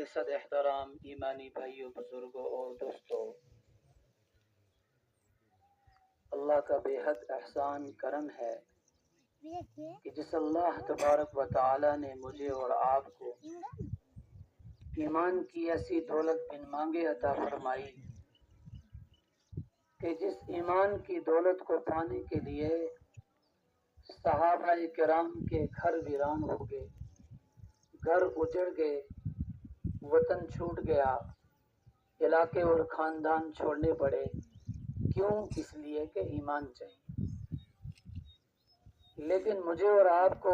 बाइज़्ज़त एहतराम ईमानी भाइयों, बुजुर्गों और दोस्तों, अल्लाह का बेहद एहसान करम है कि जिस अल्लाह तबारक व तआला ने मुझे और आपको ईमान की ऐसी दौलत बिन मांगे अता फरमाई कि जिस ईमान की दौलत को पाने के लिए सहाबाए किराम के घर वीरान हो गए, घर उजड़ गए, वतन छूट गया, इलाके और खानदान छोड़ने पड़े। क्यों? इसलिए कि ईमान चाहिए। लेकिन मुझे और आपको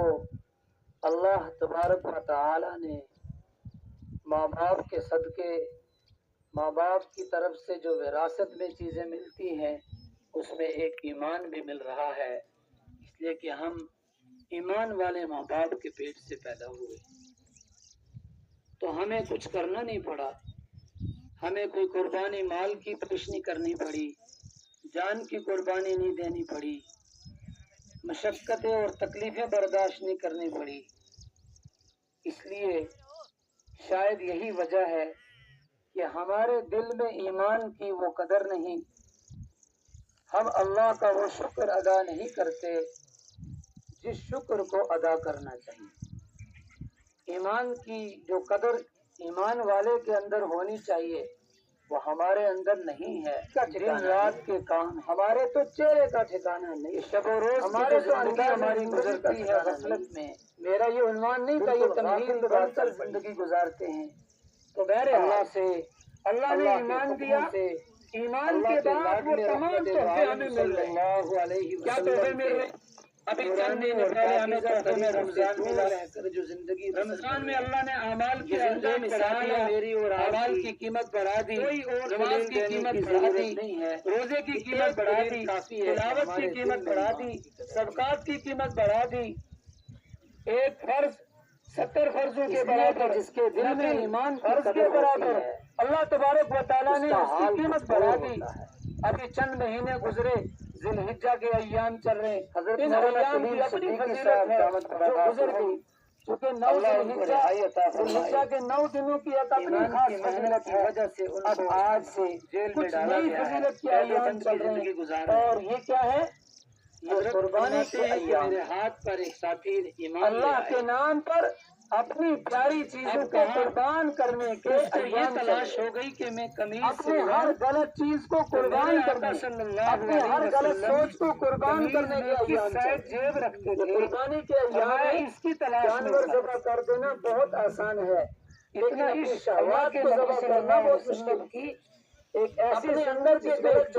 अल्लाह तबारक व तआला ने माँ बाप के सदके, माँ बाप की तरफ से जो विरासत में चीज़ें मिलती हैं उसमें एक ईमान भी मिल रहा है, इसलिए कि हम ईमान वाले माँ बाप के पेट से पैदा हुए। तो हमें कुछ करना नहीं पड़ा, हमें कोई कुर्बानी माल की पेश नहीं करनी पड़ी, जान की कुर्बानी नहीं देनी पड़ी, मशक्क़तें और तकलीफ़ें बर्दाश्त नहीं करनी पड़ी। इसलिए शायद यही वजह है कि हमारे दिल में ईमान की वो कदर नहीं, हम अल्लाह का वो शुक्र अदा नहीं करते जिस शुक्र को अदा करना चाहिए। ईमान की जो कदर ईमान वाले के अंदर होनी चाहिए वो हमारे अंदर नहीं है। दिन रात के काम हमारे तो चेहरे का ठिकाना नहीं, शब और रोज हमारे तो जिंदगी हमारी गुजरती है गफलत में। मेरा ये उन्वान नहीं था, ये तमहीद बनकर जिंदगी गुजारते हैं। तो बहरे अल्लाह से अल्लाह ने ईमान दिया, ईमान के बाद वो तमाम तोहफे हमें मिल रहे हैं। क्या तोहफे मिल रहे हैं? अभी चंद महीने पहले हमें तोहफे में रमजान मिला है, जो जिंदगी रमजान में अल्लाह ने अमाल की अंजाम बढ़ा दिया, मेरी और अमाल की कीमत बढ़ा दी, नमाज की कीमत बढ़ा दी, रोजे की कीमत बढ़ा दी, तिलावत की कीमत बढ़ा दी, सदकात की कीमत बढ़ा दी। एक फर्ज 70 फर्जों के बराबर, जिसके दिल में ईमान फर्ज के बराबर अल्लाह तबारक व तआला ने उसकी कीमत बढ़ा दी। अभी चंद महीने गुजरे, ज़िलहिज्जा के अय्याम चल रहे हैं। इन अय्याम की अपनी फजीलत है जो गुजर गई, चूँकि 9 ज़िलहिज्जा के 9 दिनों की एक अपनी खास फजीलत है। अब आज से कुछ नई फजीलत के अय्याम चल रहे हैं, और ये क्या है? ये कुर्बानी के अय्याम। मेरे हाथ पर एक साथी ईमान अल्लाह के नाम पर अपनी प्यारी चीजों को कुर्बान करने के ये तलाश हो गई कि मैं कमीज अपने हर गलत चीज को कुर्बान करने, अपने हर गलत सोच को कुर्बान करने के अय्याम जेब रखते थे। कुर्बानी के अय्याम में इसकी तलाश, जानवर ज़बह कर देना बहुत आसान है, लेकिन अपनी शहवात को ज़बह करना बहुत मुश्किल की। एक ऐसे अंदर के गलत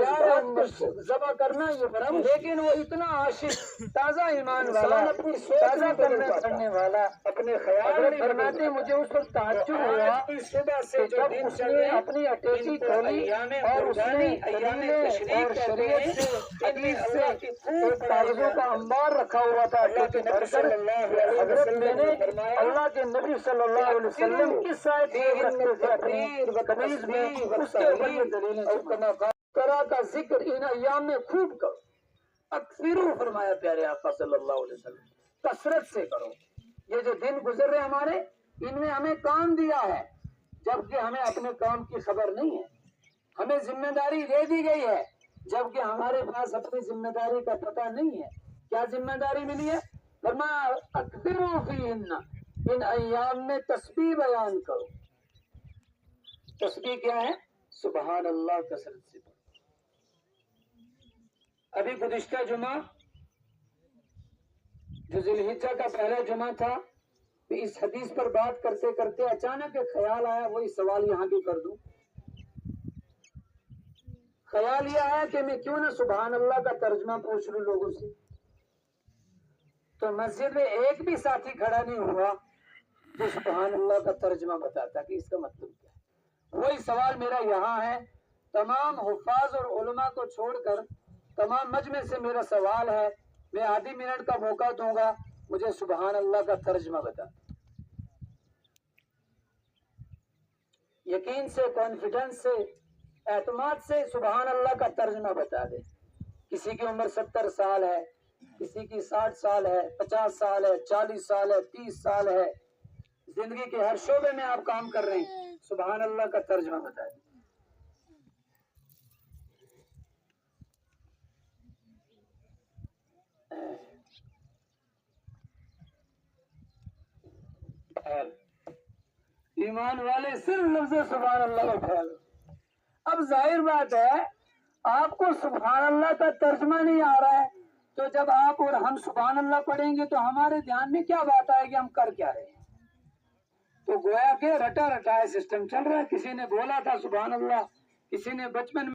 ज़बह करना ये बड़ा, लेकिन वो इतना आशिक ताज़ा ईमान वाला, अपनी ताज़ा करने वाला, अपने ख्याल फरमाते, मुझे उस वक्त ताज्जुब हुआ सुबह से जब उसने अपनी अटैची खोली और उसने और शरीयत से हदीस से एक कागजों का अंबार रखा हुआ था। अटैची भरकर हजरत मैंने अल्लाह के नबी सल्लल्लाहु अलैहि वसल्लम की साइड रखते थे अपनी कमीज में, उसके तरह का जिक्र इन अय्याम में खूब करो, अक्सर फरमाया प्यारे आका सल्लल्लाहु अलैहि वसल्लम, कसरत से करो। ये जो दिन गुजर रहे हमारे, इनमें हमें काम दिया है, जबकि हमें अपने काम की खबर नहीं है। हमें जिम्मेदारी दे दी गई है, जबकि हमारे पास अपनी जिम्मेदारी का पता नहीं है। क्या जिम्मेदारी मिली है? फरमाया अक्सरू फीहिन्ना, इन अय्याम में तस्बीह बयान करो। तस्बीह क्या है? सुबहान अल्लाह कसरत से पढ़ो। अभी गुज़िश्ता जुमा जो ज़िलहिज्जा का पहला जुमा था, तो इस हदीस पर बात करते करते अचानक एक ख्याल आया, वही सवाल यहाँ भी कर दूं। ख्याल यह आया कि मैं क्यों ना सुबहान अल्लाह का तर्जमा पूछ लूं लोगों से। तो मस्जिद में एक भी साथी खड़ा नहीं हुआ जो सुबहान अल्लाह का तर्जमा बताता कि इसका मतलब क्या है। वही सवाल मेरा यहाँ है, तमाम हुफ़ाज़ और उलमा को छोड़कर तमाम मजमे से मेरा सवाल है, मैं आधी मिनट का मौका दूंगा, मुझे सुबहान अल्लाह का तर्जमा बता। यकीन से, कॉन्फिडेंस से, एतमाद से सुबहान अल्लाह का तर्जमा बता दे। किसी की उम्र 70 साल है, किसी की 60 साल है, 50 साल है, 40 साल है, 30 साल है, जिंदगी के हर शोबे में आप काम कर रहे हैं, سبحان اللہ کا ترجمہ بتا دیں. ایمان والے صرف لفظ سبحان اللہ کا خیال. اب ظاہر بات ہے آپ کو سبحان اللہ کا ترجمہ نہیں آ رہا ہے، تو جب آپ اور ہم سبحان اللہ پڑھیں گے تو ہمارے دھیان میں کیا بات آئے گی، ہم کر کیا رہے ہیں. تو گویا کہ رٹا رٹا سسٹم چل رہا ہے. کسی نے بولا تھا سبحان اللہ، کسی نے بچپن میں